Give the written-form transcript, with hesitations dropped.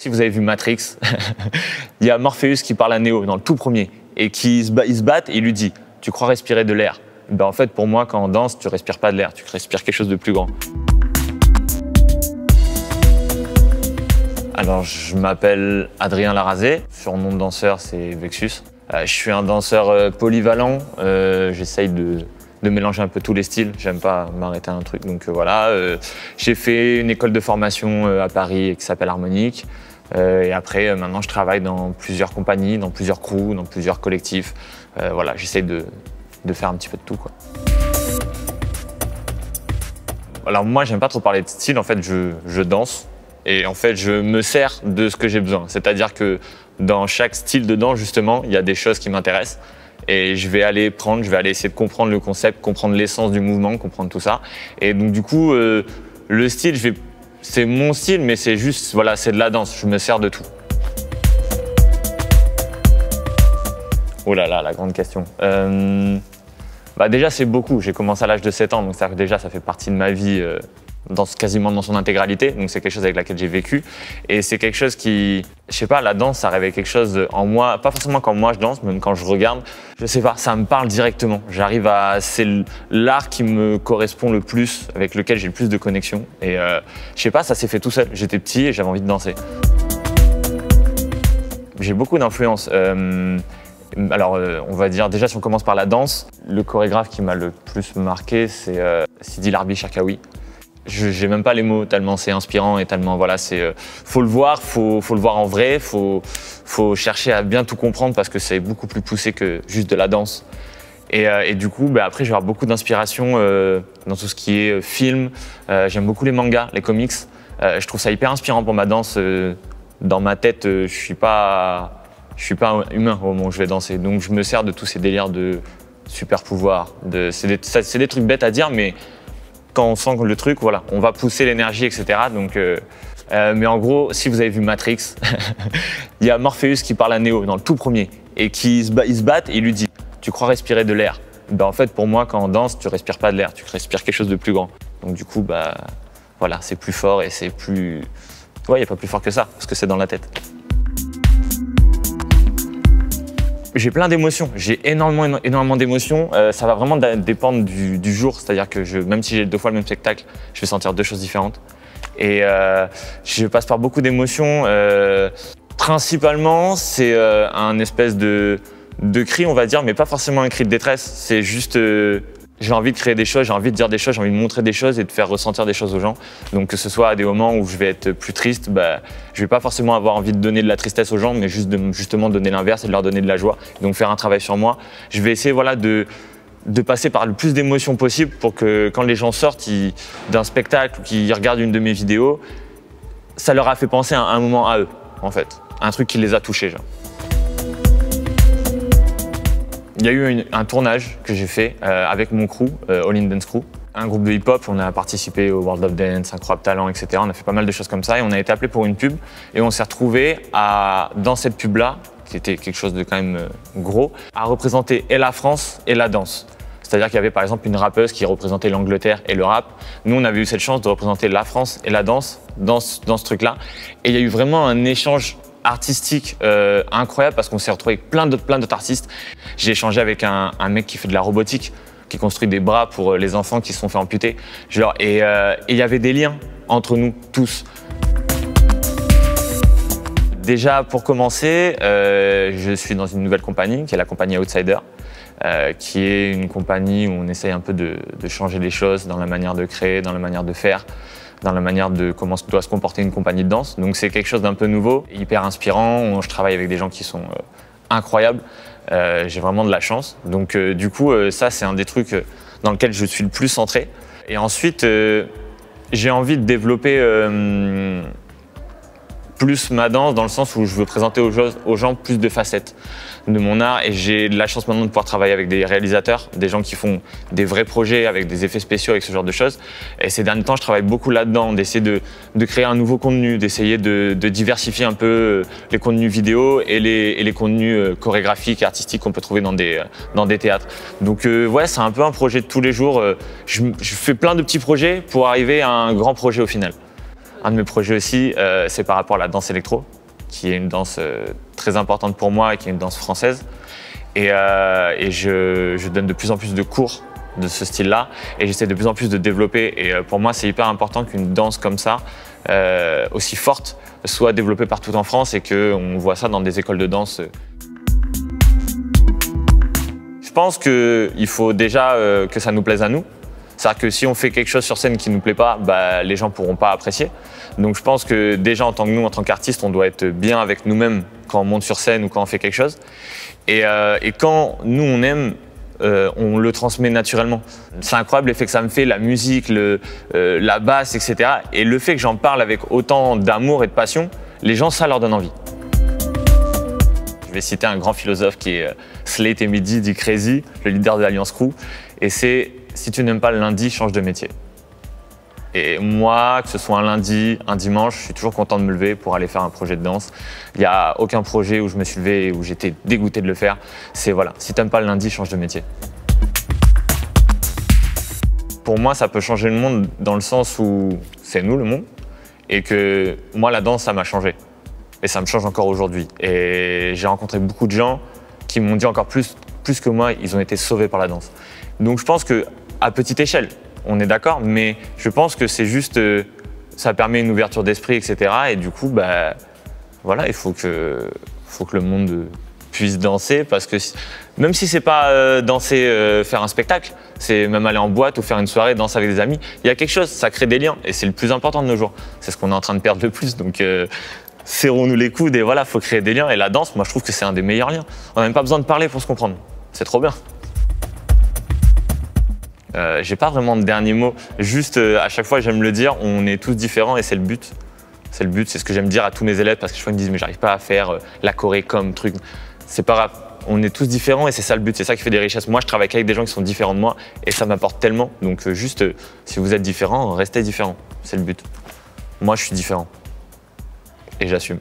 Si vous avez vu Matrix, il y a Morpheus qui parle à Neo dans le tout premier et ils se battent et il lui dit « Tu crois respirer de l'air ?» Ben en fait, pour moi, quand on danse, tu respires pas de l'air, tu respires quelque chose de plus grand. Alors, je m'appelle Adrien Larazé, surnom de danseur, c'est Vexus. Je suis un danseur polyvalent, j'essaye de mélanger un peu tous les styles, j'aime pas m'arrêter à un truc, donc voilà. J'ai fait une école de formation à Paris qui s'appelle Harmonique, et après, maintenant, je travaille dans plusieurs compagnies, dans plusieurs crews, dans plusieurs collectifs. Voilà, j'essaye de faire un petit peu de tout, quoi. Alors moi, j'aime pas trop parler de style, en fait, je danse. Et en fait, je me sers de ce que j'ai besoin. C'est-à-dire que dans chaque style de danse, justement, il y a des choses qui m'intéressent. Et je vais aller essayer de comprendre le concept, comprendre l'essence du mouvement, comprendre tout ça. Et donc, du coup, le style, c'est mon style, mais c'est juste, voilà, c'est de la danse. Je me sers de tout. Oh là là, la grande question. Déjà, c'est beaucoup. J'ai commencé à l'âge de 7 ans, donc déjà, ça fait partie de ma vie. Quasiment dans son intégralité, donc c'est quelque chose avec laquelle j'ai vécu et c'est quelque chose qui, je sais pas, la danse ça réveille quelque chose en moi, pas forcément quand moi je danse, même quand je regarde, je sais pas, ça me parle directement, c'est l'art qui me correspond le plus, avec lequel j'ai le plus de connexion et je sais pas, ça s'est fait tout seul, j'étais petit et j'avais envie de danser. J'ai beaucoup d'influences. Alors, on va dire, déjà, si on commence par la danse, le chorégraphe qui m'a le plus marqué, c'est Sidi Larbi Cherkaoui. J'ai même pas les mots, tellement c'est inspirant et tellement, voilà, faut le voir, faut le voir en vrai, faut chercher à bien tout comprendre parce que c'est beaucoup plus poussé que juste de la danse. Et du coup, après, je vais avoir beaucoup d'inspiration dans tout ce qui est film. J'aime beaucoup les mangas, les comics. Je trouve ça hyper inspirant pour ma danse. Dans ma tête, je suis pas humain au moment où je vais danser. Donc, je me sers de tous ces délires de super pouvoirs. C'est des trucs bêtes à dire, mais quand on sent le truc, voilà, on va pousser l'énergie, etc. Donc, mais en gros, si vous avez vu Matrix, il y a Morpheus qui parle à Neo dans le tout premier et ils se battent et il lui dit « Tu crois respirer de l'air ?» Ben en fait, pour moi, quand on danse, tu respires pas de l'air, tu respires quelque chose de plus grand. Donc du coup, voilà, c'est plus fort et c'est plus... Ouais, il n'y a pas plus fort que ça, parce que c'est dans la tête. J'ai plein d'émotions, j'ai énormément d'émotions. Ça va vraiment dépendre du jour, c'est-à-dire que même si j'ai 2 fois le même spectacle, je vais sentir 2 choses différentes. Et je passe par beaucoup d'émotions. Principalement, c'est un espèce de cri, on va dire, mais pas forcément un cri de détresse. C'est juste, j'ai envie de créer des choses, j'ai envie de dire des choses, j'ai envie de montrer des choses et de faire ressentir des choses aux gens. Donc que ce soit à des moments où je vais être plus triste, je vais pas forcément avoir envie de donner de la tristesse aux gens, mais justement donner l'inverse et de leur donner de la joie. Donc faire un travail sur moi. Je vais essayer, voilà, de passer par le plus d'émotions possible pour que quand les gens sortent d'un spectacle ou qu'ils regardent une de mes vidéos, ça leur a fait penser à un moment à eux, en fait. Un truc qui les a touchés, genre. Il y a eu un tournage que j'ai fait avec mon crew, All In Dance Crew, un groupe de hip-hop. On a participé au World of Dance, Incroyable Talent, etc. On a fait pas mal de choses comme ça et on a été appelé pour une pub. Et on s'est retrouvé dans cette pub-là, qui était quelque chose de quand même gros, à représenter et la France et la danse. C'est-à-dire qu'il y avait par exemple une rappeuse qui représentait l'Angleterre et le rap. Nous, on avait eu cette chance de représenter la France et la danse dans ce truc-là. Et il y a eu vraiment un échange artistique incroyable parce qu'on s'est retrouvé avec plein d'autres artistes. J'ai échangé avec un mec qui fait de la robotique, qui construit des bras pour les enfants qui se sont fait amputer. Et il y avait des liens entre nous tous. Déjà, pour commencer, je suis dans une nouvelle compagnie, qui est la compagnie Outsider, qui est une compagnie où on essaye un peu de changer les choses dans la manière de créer, dans la manière de faire, dans la manière de comment doit se comporter une compagnie de danse. Donc c'est quelque chose d'un peu nouveau, hyper inspirant. Je travaille avec des gens qui sont incroyables. J'ai vraiment de la chance. Donc du coup, ça c'est un des trucs dans lequel je suis le plus centré. Et ensuite, j'ai envie de développer plus ma danse dans le sens où je veux présenter aux gens plus de facettes de mon art et j'ai de la chance maintenant de pouvoir travailler avec des réalisateurs, des gens qui font des vrais projets avec des effets spéciaux, avec ce genre de choses. Et ces derniers temps, je travaille beaucoup là-dedans, d'essayer de créer un nouveau contenu, d'essayer de diversifier un peu les contenus vidéo et les contenus chorégraphiques et artistiques qu'on peut trouver dans des théâtres. Donc ouais, c'est un peu un projet de tous les jours. Je fais plein de petits projets pour arriver à un grand projet au final. Un de mes projets aussi, c'est par rapport à la danse électro, qui est une danse très importante pour moi et qui est une danse française. Et je donne de plus en plus de cours de ce style-là et j'essaie de plus en plus de développer. Et pour moi, c'est hyper important qu'une danse comme ça, aussi forte, soit développée partout en France et qu'on voit ça dans des écoles de danse. Je pense qu'il faut déjà que ça nous plaise à nous. C'est-à-dire que si on fait quelque chose sur scène qui ne nous plaît pas, bah, les gens ne pourront pas apprécier. Donc je pense que déjà en tant que nous, en tant qu'artistes, on doit être bien avec nous-mêmes quand on monte sur scène ou quand on fait quelque chose. Et quand nous, on aime, on le transmet naturellement. C'est incroyable l'effet que ça me fait, la musique, la basse, etc. Et le fait que j'en parle avec autant d'amour et de passion, les gens, ça leur donne envie. Je vais citer un grand philosophe qui est Slate Emidi, dit Crazy, le leader de l'Alliance Crew. Et c'est « Si tu n'aimes pas le lundi, change de métier ». Et moi, que ce soit un lundi, un dimanche, je suis toujours content de me lever pour aller faire un projet de danse. Il n'y a aucun projet où je me suis levé et où j'étais dégoûté de le faire. C'est voilà, si tu n'aimes pas le lundi, change de métier. Pour moi, ça peut changer le monde dans le sens où c'est nous le monde et que moi, la danse, ça m'a changé. Et ça me change encore aujourd'hui. Et j'ai rencontré beaucoup de gens qui m'ont dit encore plus que moi, ils ont été sauvés par la danse. Donc je pense qu'à petite échelle, on est d'accord, mais je pense que c'est juste, ça permet une ouverture d'esprit, etc. Et du coup, bah, voilà, il faut que le monde puisse danser, parce que même si c'est pas danser, faire un spectacle, c'est même aller en boîte ou faire une soirée, danser avec des amis, il y a quelque chose, ça crée des liens, et c'est le plus important de nos jours. C'est ce qu'on est en train de perdre le plus, donc serrons-nous les coudes, et voilà, il faut créer des liens. Et la danse, moi je trouve que c'est un des meilleurs liens. On n'a même pas besoin de parler pour se comprendre, c'est trop bien. J'ai pas vraiment de dernier mot, juste à chaque fois j'aime le dire, on est tous différents et c'est le but. C'est le but, c'est ce que j'aime dire à tous mes élèves parce que chaque fois ils me disent mais j'arrive pas à faire la choré comme truc. C'est pas grave, on est tous différents et c'est ça le but, c'est ça qui fait des richesses. Moi je travaille avec des gens qui sont différents de moi et ça m'apporte tellement. Donc juste, si vous êtes différents, restez différents, c'est le but. Moi je suis différent et j'assume.